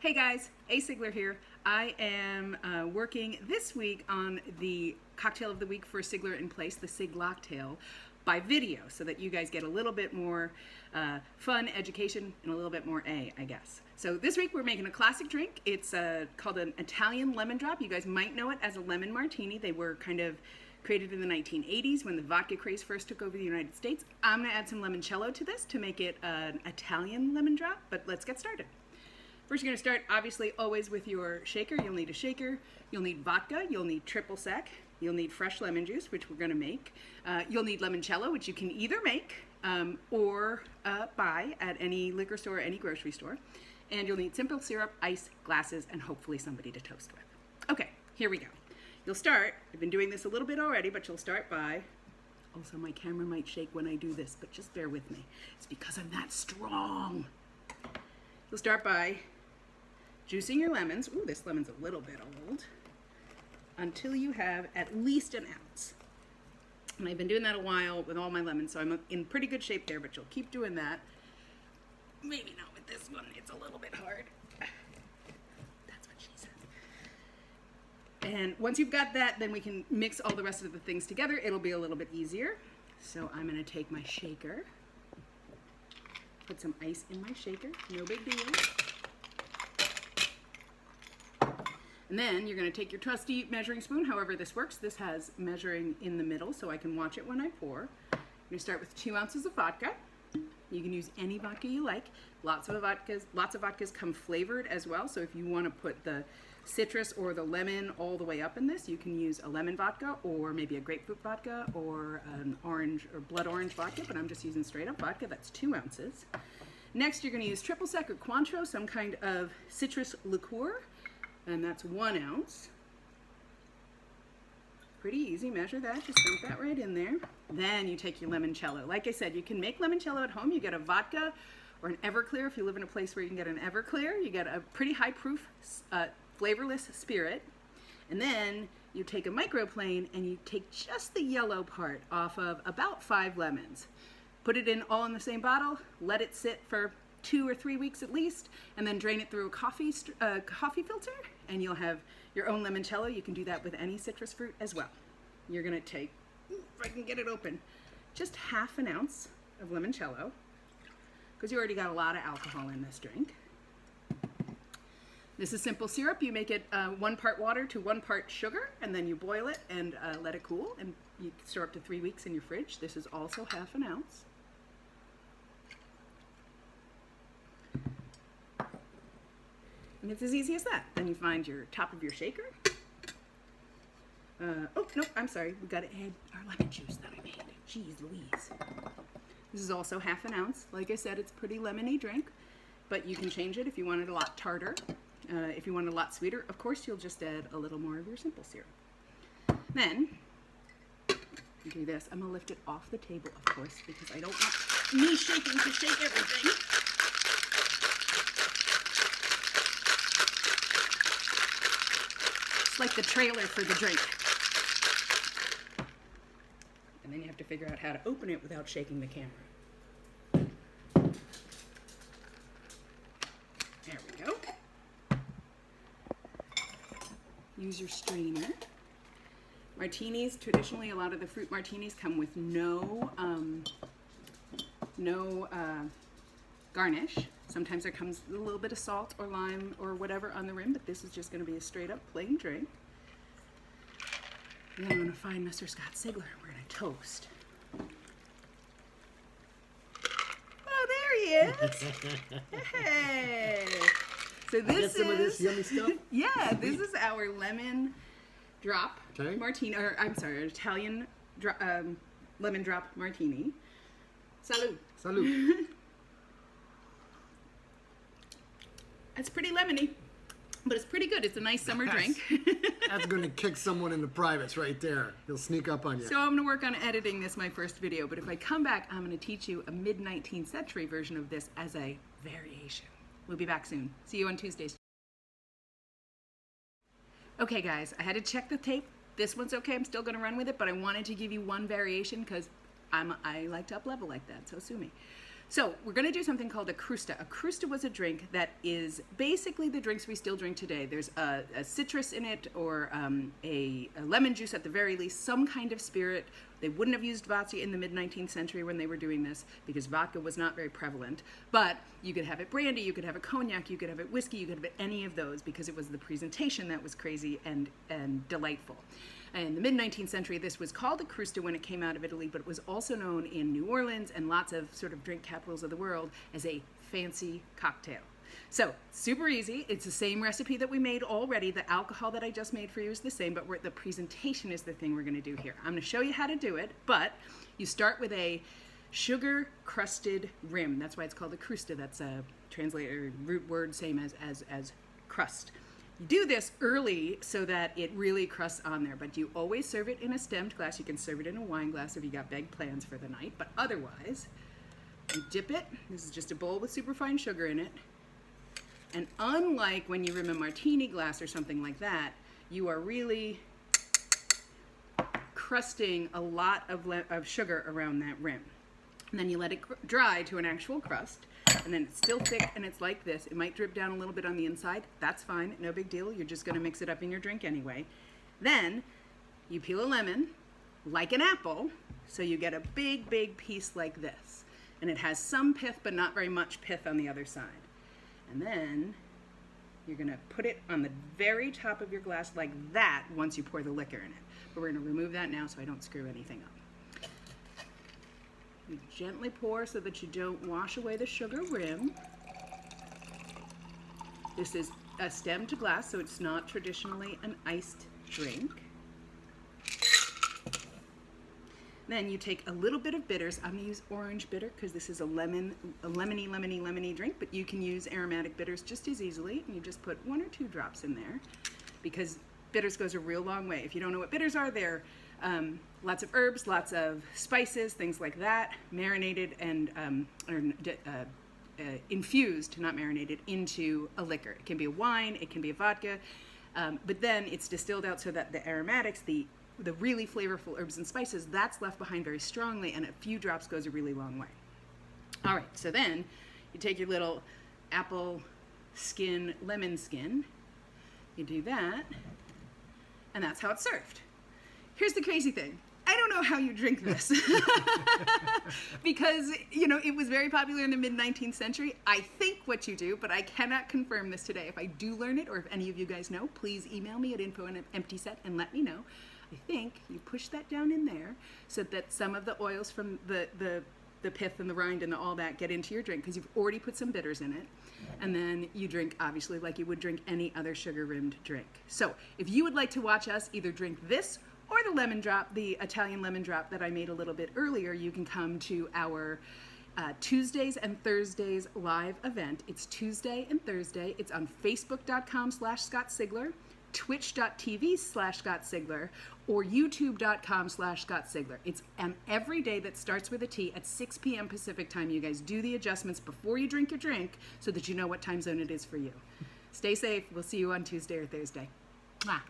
Hey guys, A. Sigler here. I am working this week on the cocktail of the week for SIGLERinPLACE, the Siglocktail, by video, so that you guys get a little bit more fun, education, and a little bit more A, I guess. So this week we're making a classic drink. It's called an Italian lemon drop. You guys might know it as a lemon martini. They were kind of created in the 1980s when the vodka craze first took over the United States. I'm going to add some limoncello to this to make it an Italian lemon drop, but let's get started. First, you're going to start, obviously, always with your shaker. You'll need a shaker, you'll need vodka, you'll need triple sec, you'll need fresh lemon juice, which we're going to make. You'll need limoncello, which you can either make or buy at any liquor store or any grocery store. And you'll need simple syrup, ice, glasses, and hopefully somebody to toast with. Okay, here we go. You'll start, I've been doing this a little bit already, but you'll start by, also my camera might shake when I do this, but just bear with me. It's because I'm that strong. You'll start by juicing your lemons. Ooh, this lemon's a little bit old. Until you have at least an ounce. And I've been doing that a while with all my lemons, so I'm in pretty good shape there, but you'll keep doing that. Maybe not with this one, it's a little bit hard. That's what she said. And once you've got that, then we can mix all the rest of the things together. It'll be a little bit easier. So I'm gonna take my shaker, put some ice in my shaker, no big deal. And then you're going to take your trusty measuring spoon, however this works. This has measuring in the middle so I can watch it when I pour. I'm going to start with 2 ounces of vodka. You can use any vodka you like. Lots of vodkas come flavored as well, so if you want to put the citrus or the lemon all the way up in this, you can use a lemon vodka or maybe a grapefruit vodka or an orange or blood orange vodka, but I'm just using straight up vodka. That's 2 ounces. Next, you're going to use triple sec or Cointreau, some kind of citrus liqueur. And that's 1 ounce. Pretty easy, measure that, just dump that right in there. Then you take your limoncello. Like I said, you can make limoncello at home. You get a vodka or an Everclear. If you live in a place where you can get an Everclear, you get a pretty high proof, flavorless spirit. And then you take a microplane and you take just the yellow part off of about 5 lemons. Put it in all in the same bottle, let it sit for 2 or 3 weeks at least, and then drain it through a coffee filter, and you'll have your own limoncello. You can do that with any citrus fruit as well. You're going to take, if I can get it open, just half an ounce of limoncello, because you already got a lot of alcohol in this drink. This is simple syrup. You make it 1 part water to 1 part sugar, and then you boil it and let it cool, and you can store up to 3 weeks in your fridge. This is also half an ounce. And it's as easy as that. Then you find your top of your shaker. Oh, no, I'm sorry. We've got to add our lemon juice that I made. Jeez Louise. This is also half an ounce. Like I said, it's a pretty lemony drink, but you can change it if you want it a lot tartar. If you want it a lot sweeter, of course, you'll just add a little more of your simple syrup. Then, you do this. I'm going to lift it off the table, of course, because I don't want me shaking to shake everything. Like the trailer for the drink. And then you have to figure out how to open it without shaking the camera. There we go. Use your strainer. Martinis, traditionally a lot of the fruit martinis come with no garnish. Sometimes there comes a little bit of salt or lime or whatever on the rim, but this is just going to be a straight up plain drink. And then I'm going to find Mr. Scott Sigler and we're going to toast. Oh, there he is! Hey! So this is some of this yummy stuff. Yeah, this is our lemon drop martini, or I'm sorry, Italian lemon drop martini. Salud. Salud. It's pretty lemony, but it's pretty good. It's a nice summer drink. That's going to kick someone in the privates right there. He'll sneak up on you. So I'm going to work on editing this, my first video, but if I come back, I'm going to teach you a mid-19th century version of this as a variation. We'll be back soon. See you on Tuesdays. Okay, guys, I had to check the tape. This one's okay. I'm still going to run with it, but I wanted to give you one variation because I like to up-level like that, so sue me. So we're going to do something called a crusta. A crusta was a drink that is basically the drinks we still drink today. There's a citrus in it, or a lemon juice at the very least, some kind of spirit. They wouldn't have used vodka in the mid-19th century when they were doing this, because vodka was not very prevalent. But you could have it brandy, you could have it cognac, you could have it whiskey, you could have it any of those, because it was the presentation that was crazy and delightful. In the mid-19th century, this was called a crusta when it came out of Italy, but it was also known in New Orleans and lots of sort of drink capitals of the world as a fancy cocktail. So, super easy. It's the same recipe that we made already. The alcohol that I just made for you is the same, but the presentation is the thing we're going to do here. I'm going to show you how to do it, but you start with a sugar-crusted rim. That's why it's called a crusta. That's a translator root word, same as crust. You do this early so that it really crusts on there, but you always serve it in a stemmed glass. You can serve it in a wine glass if you got big plans for the night, but otherwise, you dip it. This is just a bowl with superfine sugar in it. And unlike when you rim a martini glass or something like that, you are really crusting a lot of sugar around that rim. And then you let it dry to an actual crust, and then it's still thick and it's like this. It might drip down a little bit on the inside. That's fine, no big deal. You're just gonna mix it up in your drink anyway. Then you peel a lemon like an apple, so you get a big, big piece like this. And it has some pith, but not very much pith on the other side. And then you're gonna put it on the very top of your glass like that once you pour the liquor in it. But we're gonna remove that now so I don't screw anything up. You gently pour so that you don't wash away the sugar rim. This is a stemmed glass, so it's not traditionally an iced drink. Then you take a little bit of bitters. I'm gonna use orange bitter because this is a lemony drink, but you can use aromatic bitters just as easily. And you just put 1 or 2 drops in there, because bitters goes a real long way. If you don't know what bitters are, they're lots of herbs, lots of spices, things like that, marinated and infused, not marinated, into a liquor. It can be a wine, it can be a vodka, but then it's distilled out so that the aromatics, the really flavorful herbs and spices, that's left behind very strongly, and a few drops goes a really long way. All right, so then you take your little apple skin, lemon skin, you do that, and that's how it's served. Here's the crazy thing. I don't know how you drink this because, it was very popular in the mid-19th century. I think what you do, but I cannot confirm this today. If I do learn it, or if any of you guys know, please email me at info@emptyset and let me know. I think you push that down in there so that some of the oils from the pith and the rind and all that get into your drink, because you've already put some bitters in it. And then you drink, obviously, like you would drink any other sugar-rimmed drink. So if you would like to watch us either drink this or the lemon drop, the Italian lemon drop that I made a little bit earlier, you can come to our Tuesdays and Thursdays live event. It's Tuesday and Thursday. It's on facebook.com/ScottSigler, twitch.tv/ScottSigler, or youtube.com/ScottSigler. It's every day that starts with a T at 6 p.m. Pacific time. You guys do the adjustments before you drink your drink so that you know what time zone it is for you. Stay safe. We'll see you on Tuesday or Thursday. Mwah.